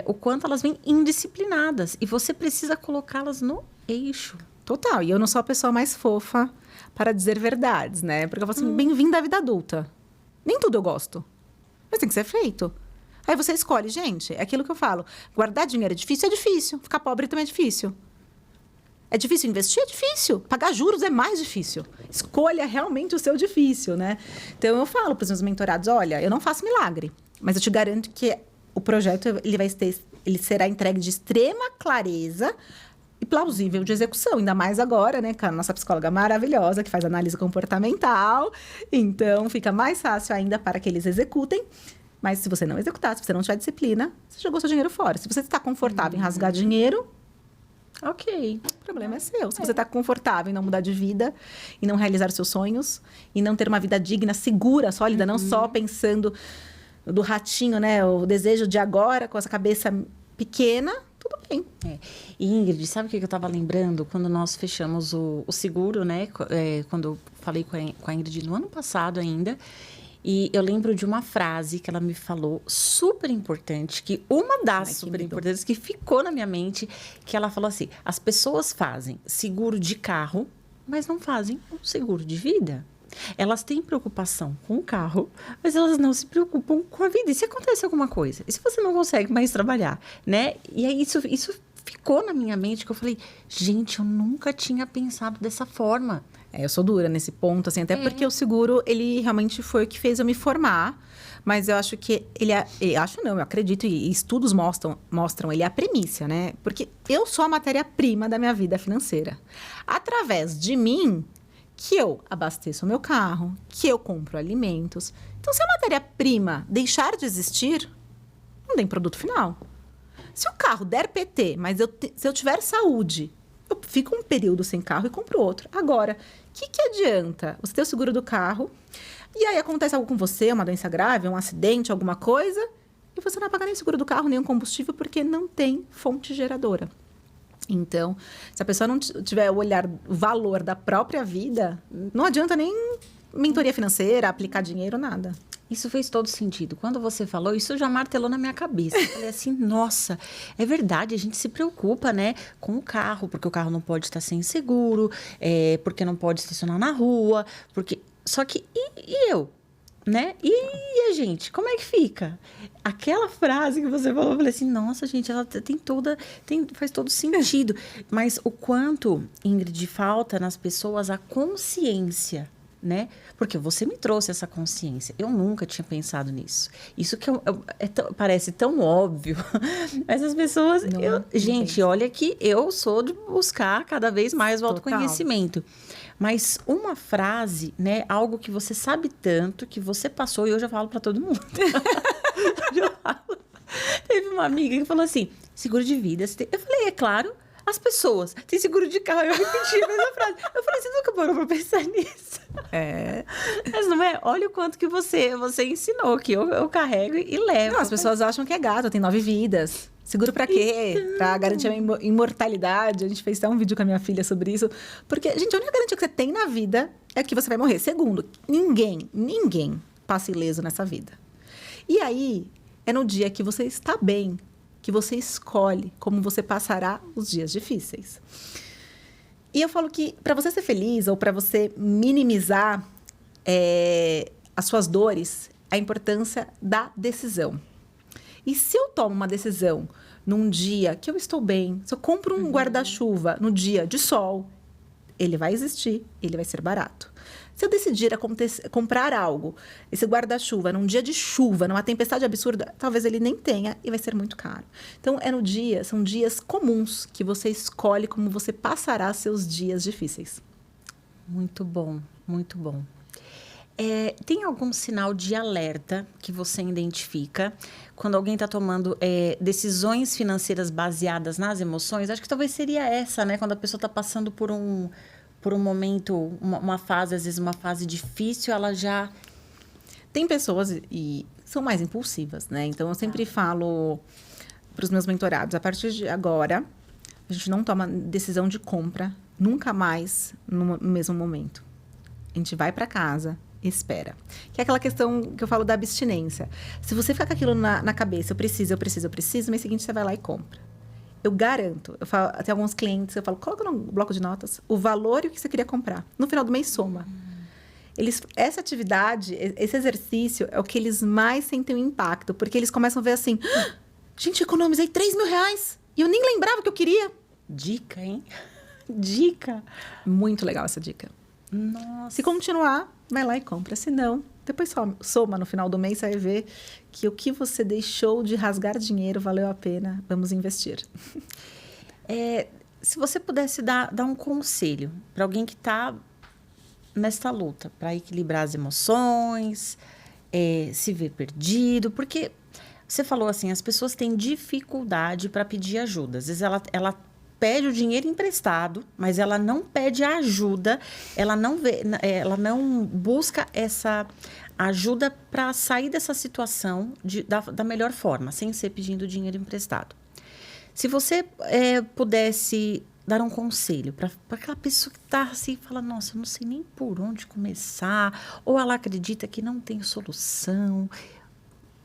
o quanto elas vêm indisciplinadas. E você precisa colocá-las no eixo. Total. E eu não sou a pessoa mais fofa para dizer verdades, né? Porque eu falo assim, bem-vinda à vida adulta. Nem tudo eu gosto. Mas tem que ser feito. Aí você escolhe, gente, é aquilo que eu falo. Guardar dinheiro é difícil? É difícil. Ficar pobre também é difícil. É difícil investir? É difícil. Pagar juros é mais difícil. Escolha realmente o seu difícil, né? Então, eu falo para os meus mentorados, olha, eu não faço milagre, mas eu te garanto que o projeto ele será entregue de extrema clareza e plausível de execução. Ainda mais agora, né, com a nossa psicóloga maravilhosa, que faz análise comportamental. Então, fica mais fácil ainda para que eles executem. Mas se você não executar, se você não tiver disciplina, você jogou seu dinheiro fora. Se você está confortável em rasgar dinheiro, ok, o problema é seu. Se você está confortável em não mudar de vida, em não realizar os seus sonhos, em não ter uma vida digna, segura, sólida, não só pensando do ratinho, né? O desejo de agora, com essa cabeça pequena, tudo bem. E Ingrid, sabe o que eu estava lembrando? Quando nós fechamos o seguro, né? Quando eu falei com a Ingrid no ano passado ainda. E eu lembro de uma frase que ela me falou super importante, que uma das super importantes que ficou na minha mente, que ela falou assim, as pessoas fazem seguro de carro, mas não fazem um seguro de vida. Elas têm preocupação com o carro, mas elas não se preocupam com a vida. E se acontece alguma coisa? E se você não consegue mais trabalhar, né? E aí isso ficou na minha mente, que eu falei, gente, eu nunca tinha pensado dessa forma. Eu sou dura nesse ponto, assim, até porque o seguro, ele realmente foi o que fez eu me formar. Mas eu acho que eu acredito, e estudos mostram ele é a premissa, né? Porque eu sou a matéria-prima da minha vida financeira. Através de mim, que eu abasteço o meu carro, que eu compro alimentos. Então, se a matéria-prima deixar de existir, não tem produto final. Se o carro der PT, mas se eu tiver saúde, eu fico um período sem carro e compro outro. Agora, o que adianta você ter o seguro do carro e aí acontece algo com você, uma doença grave, um acidente, alguma coisa, e você não paga nem o seguro do carro, nem o combustível, porque não tem fonte geradora. Então, se a pessoa não tiver o valor da própria vida, não adianta nem mentoria financeira, aplicar dinheiro, nada. Isso fez todo sentido. Quando você falou, isso já martelou na minha cabeça. Eu falei assim, nossa, é verdade, a gente se preocupa, né, com o carro, porque o carro não pode estar sem seguro, porque não pode estacionar na rua, porque... Só que, e eu? Né? E a gente? Como é que fica? Aquela frase que você falou, eu falei assim, nossa, gente, ela faz todo sentido. Mas o quanto, Ingrid, falta nas pessoas a consciência, né? Porque você me trouxe essa consciência. Eu nunca tinha pensado nisso. Isso que parece tão óbvio. Mas as pessoas... Gente, olha que eu sou de buscar cada vez mais o autoconhecimento. Mas uma frase, né? Algo que você sabe tanto, que você passou, e eu já falo para todo mundo. Teve uma amiga que falou assim, seguro de vida. Eu falei, é claro, as pessoas têm seguro de carro. Eu repeti a mesma frase. Eu falei, você nunca parou para pensar nisso? Mas não é? Olha o quanto que você ensinou, que eu carrego e levo. Não, as pessoas acham que é gato, tem 9 vidas. Seguro pra quê? Então... Pra garantir a imortalidade. A gente fez até um vídeo com a minha filha sobre isso. Porque, gente, a única garantia que você tem na vida é que você vai morrer. Segundo, ninguém passa ileso nessa vida. E aí, é no dia que você está bem, que você escolhe como você passará os dias difíceis. E eu falo que para você ser feliz ou para você minimizar as suas dores, a importância da decisão. E se eu tomo uma decisão num dia que eu estou bem, se eu compro um guarda-chuva no dia de sol, ele vai existir, ele vai ser barato. Se eu decidir comprar algo, esse guarda-chuva, num dia de chuva, numa tempestade absurda, talvez ele nem tenha e vai ser muito caro. Então, são dias comuns que você escolhe como você passará seus dias difíceis. Muito bom, muito bom. Tem algum sinal de alerta que você identifica quando alguém está tomando decisões financeiras baseadas nas emoções? Acho que talvez seria essa, né? Quando a pessoa está passando por um momento, uma fase, às vezes uma fase difícil, ela já... Tem pessoas e são mais impulsivas, né? Então, eu sempre falo para os meus mentorados, a partir de agora, a gente não toma decisão de compra nunca mais no mesmo momento. A gente vai para casa, espera. Que é aquela questão que eu falo da abstinência. Se você ficar com aquilo na cabeça, eu preciso, no mês seguinte você vai lá e compra. Eu garanto, tem alguns clientes, eu falo, coloca no bloco de notas o valor e o que você queria comprar. No final do mês, soma. Essa atividade, esse exercício, é o que eles mais sentem o impacto. Porque eles começam a ver assim, gente, economizei 3 mil reais e eu nem lembrava que eu queria. Dica, hein? Dica. Muito legal essa dica. Nossa. Se continuar, vai lá e compra. Se não, depois soma no final do mês, você vai ver que o que você deixou de rasgar dinheiro valeu a pena. Vamos investir. Se você pudesse dar um conselho para alguém que está nesta luta, para equilibrar as emoções, se ver perdido, porque você falou assim, as pessoas têm dificuldade para pedir ajuda. Às vezes ela pede o dinheiro emprestado, mas ela não pede a ajuda, ela não busca essa ajuda para sair dessa situação da melhor forma, sem ser pedindo dinheiro emprestado. Se você pudesse dar um conselho para aquela pessoa que está assim, fala, nossa, eu não sei nem por onde começar, ou ela acredita que não tem solução,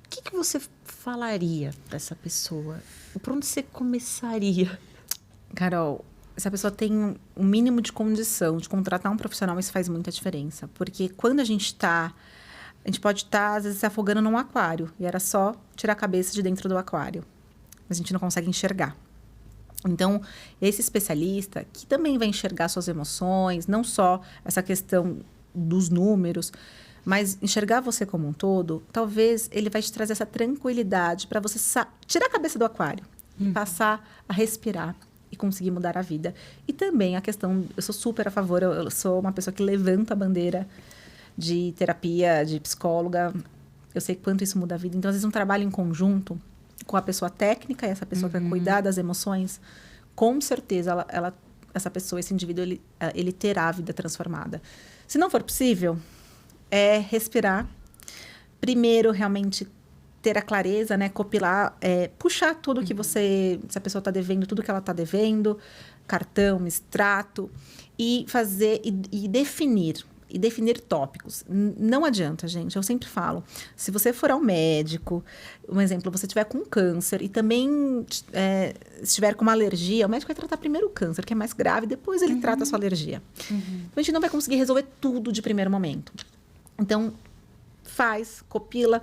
o que você falaria para essa pessoa? Por onde você começaria? Carol, se a pessoa tem um mínimo de condição de contratar um profissional, isso faz muita diferença. Porque quando a gente pode estar, às vezes, se afogando num aquário. E era só tirar a cabeça de dentro do aquário. Mas a gente não consegue enxergar. Então, esse especialista, que também vai enxergar suas emoções, não só essa questão dos números, mas enxergar você como um todo, talvez ele vai te trazer essa tranquilidade para você tirar a cabeça do aquário e passar a respirar e conseguir mudar a vida. E também a questão, eu sou super a favor, eu sou uma pessoa que levanta a bandeira de terapia, de psicóloga. Eu sei quanto isso muda a vida. Então, às vezes, um trabalho em conjunto com a pessoa técnica e essa pessoa que vai cuidar das emoções, com certeza, essa pessoa, esse indivíduo, ele terá a vida transformada. Se não for possível, respirar. Primeiro, realmente ter a clareza, né? Copilar, puxar tudo que se a pessoa está devendo, tudo que ela está devendo, cartão, extrato, e fazer, e definir tópicos. Não adianta, gente, eu sempre falo, se você for ao médico, um exemplo, você tiver com câncer e também estiver com uma alergia, o médico vai tratar primeiro o câncer, que é mais grave, depois ele trata a sua alergia. Então, a gente não vai conseguir resolver tudo de primeiro momento. Então, copila,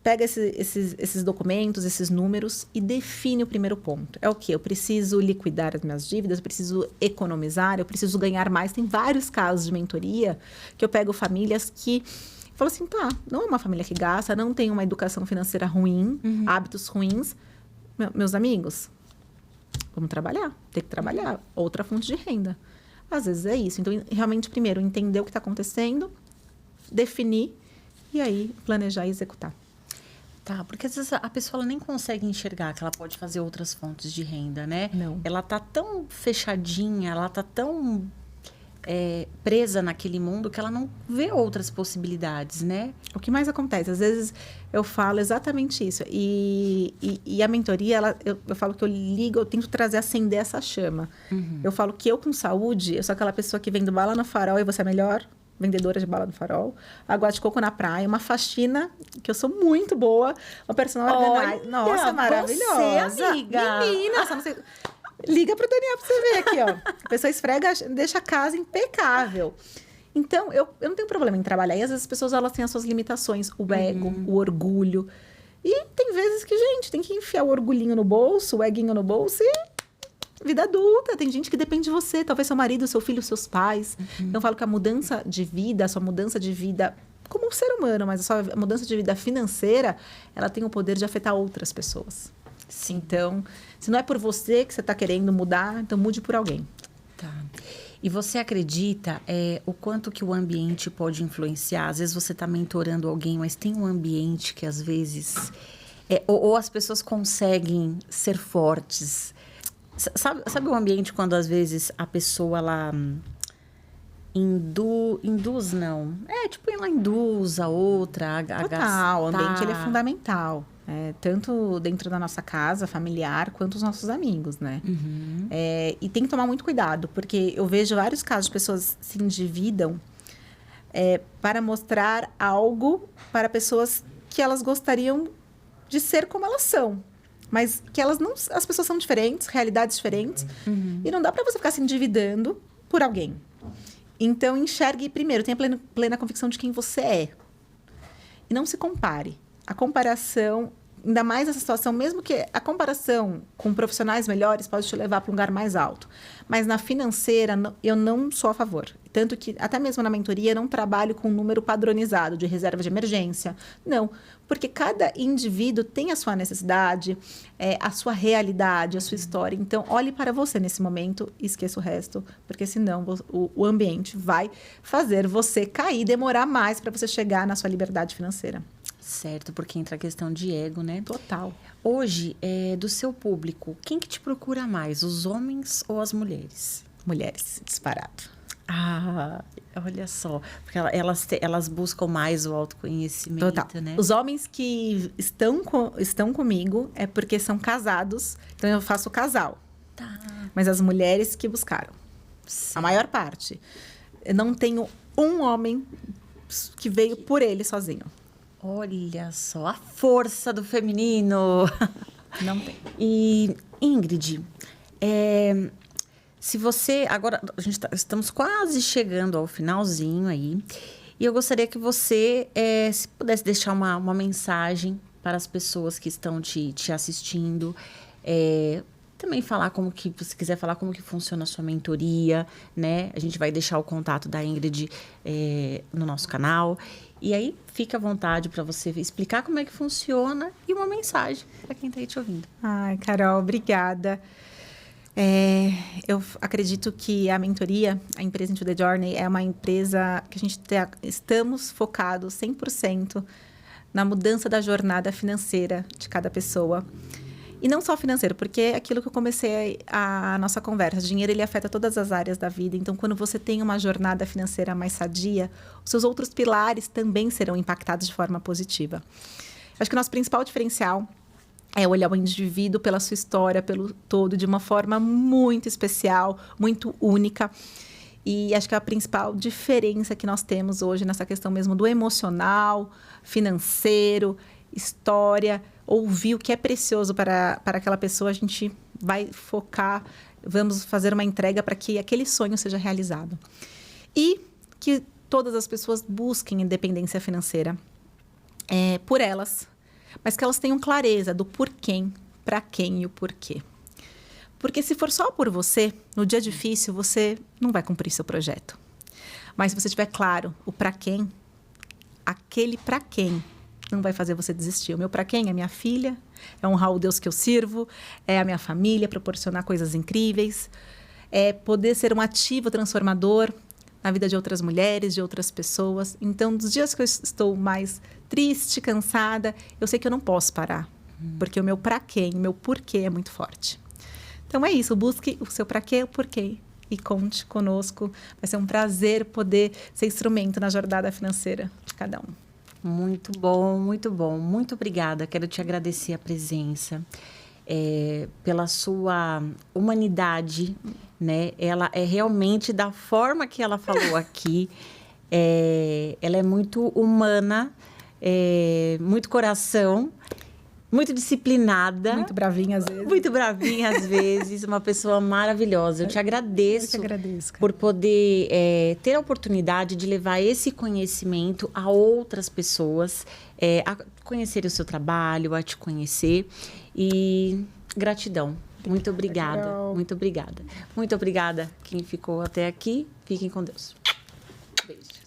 pega esses documentos, esses números e define o primeiro ponto. É o quê? Eu preciso liquidar as minhas dívidas, eu preciso economizar, eu preciso ganhar mais. Tem vários casos de mentoria que eu pego famílias que falam assim, não é uma família que gasta, não tem uma educação financeira ruim, hábitos ruins. Meus amigos, vamos trabalhar, tem que trabalhar. Outra fonte de renda. Às vezes é isso. Então, realmente, primeiro, entender o que está acontecendo, definir e aí planejar e executar. Tá, porque às vezes a pessoa ela nem consegue enxergar que ela pode fazer outras fontes de renda, né? Não. Ela tá tão fechadinha, ela tá tão presa naquele mundo que ela não vê outras possibilidades, né? O que mais acontece? Às vezes eu falo exatamente isso. E a mentoria, eu falo que eu tento acender essa chama. Eu falo que eu com saúde, eu sou aquela pessoa que vende bala no farol e você é a melhor vendedora de bala no farol. Água de coco na praia, uma faxina, que eu sou muito boa. Uma personal organizer. Nossa, maravilhosa. Você, amiga. Menina, não sei... Liga pro Daniel pra você ver aqui, ó. A pessoa esfrega, deixa a casa impecável. Então, eu não tenho problema em trabalhar. E às vezes as pessoas, elas têm as suas limitações. O ego, o orgulho. E tem vezes que, gente, tem que enfiar o orgulhinho no bolso, o eguinho no bolso e vida adulta. Tem gente que depende de você. Talvez seu marido, seu filho, seus pais. Então, eu falo que a mudança de vida, a sua mudança de vida como um ser humano, mas a sua mudança de vida financeira, ela tem o poder de afetar outras pessoas. Sim. Então, se não é por você que você está querendo mudar, então mude por alguém. Tá. E você acredita o quanto que o ambiente pode influenciar? Às vezes você está mentorando alguém, mas tem um ambiente que às vezes... ou as pessoas conseguem ser fortes. Sabe o ambiente quando às vezes a pessoa, ela... Induz, não. Tipo, ela induz a outra a gastar. O ambiente ele é fundamental. Tanto dentro da nossa casa familiar, quanto os nossos amigos, né? E tem que tomar muito cuidado, porque eu vejo vários casos de pessoas se endividam para mostrar algo para pessoas que elas gostariam de ser como elas são. Mas que elas não... As pessoas são diferentes, realidades diferentes. E não dá para você ficar se endividando por alguém. Então, enxergue primeiro, tenha plena convicção de quem você é. E não se compare. A comparação, ainda mais nessa situação, mesmo que a comparação com profissionais melhores pode te levar para um lugar mais alto. Mas na financeira, eu não sou a favor. Tanto que, até mesmo na mentoria, eu não trabalho com um número padronizado de reserva de emergência. Não, porque cada indivíduo tem a sua necessidade, a sua realidade, a sua história. Então, olhe para você nesse momento e esqueça o resto, porque senão o ambiente vai fazer você cair, demorar mais para você chegar na sua liberdade financeira. Certo, porque entra a questão de ego, né? Total. Hoje, do seu público, quem que te procura mais, os homens ou as mulheres? Mulheres, disparado. Olha só, porque elas buscam mais o autoconhecimento, Total. né? Os homens que estão comigo é porque são casados, então eu faço casal. Tá. Mas as mulheres que buscaram, a maior parte. Eu não tenho um homem que veio por ele sozinho. Olha só, a força do feminino. Não tem. E, Ingrid, se você... Agora, estamos quase chegando ao finalzinho aí. E eu gostaria que você, se pudesse deixar uma mensagem para as pessoas que estão te assistindo. Também falar se você quiser falar como que funciona a sua mentoria, né? A gente vai deixar o contato da Ingrid no nosso canal. E aí, fica à vontade para você explicar como é que funciona e uma mensagem para quem está aí te ouvindo. Ai, Carol, obrigada. Eu acredito que a mentoria, a empresa Into the Journey, é uma empresa que a gente estamos focados 100% na mudança da jornada financeira de cada pessoa. E não só financeiro, porque é aquilo que eu comecei a nossa conversa. O dinheiro, ele afeta todas as áreas da vida. Então, quando você tem uma jornada financeira mais sadia, os seus outros pilares também serão impactados de forma positiva. Acho que o nosso principal diferencial é olhar o indivíduo pela sua história, pelo todo, de uma forma muito especial, muito única. E acho que a principal diferença que nós temos hoje nessa questão mesmo do emocional, financeiro, história, ouvir o que é precioso para aquela pessoa, a gente vai focar, vamos fazer uma entrega para que aquele sonho seja realizado. E que todas as pessoas busquem independência financeira por elas, mas que elas tenham clareza do porquê, para quem e o porquê. Porque se for só por você, no dia difícil, você não vai cumprir seu projeto. Mas se você tiver claro o para quem, aquele para quem não vai fazer você desistir. O meu para quem é minha filha, é honrar o Deus que eu sirvo, é a minha família, proporcionar coisas incríveis, é poder ser um ativo transformador na vida de outras mulheres, de outras pessoas. Então, nos dias que eu estou mais triste, cansada, eu sei que eu não posso parar, porque o meu para quem, o meu porquê é muito forte. Então, é isso. Busque o seu para quê, o porquê e conte conosco. Vai ser um prazer poder ser instrumento na jornada financeira de cada um. Muito bom, muito bom. Muito obrigada. Quero te agradecer a presença, pela sua humanidade, né? Ela é realmente da forma que ela falou aqui. Ela é muito humana, muito coração, muito disciplinada. Muito bravinha às vezes. Muito bravinha às vezes. Uma pessoa maravilhosa. Eu te agradeço, Eu que agradeço, cara. por poder ter a oportunidade de levar esse conhecimento a outras pessoas, a conhecer o seu trabalho, a te conhecer. E gratidão. Muito obrigada. Legal. Muito obrigada. Muito obrigada quem ficou até aqui. Fiquem com Deus. Beijo.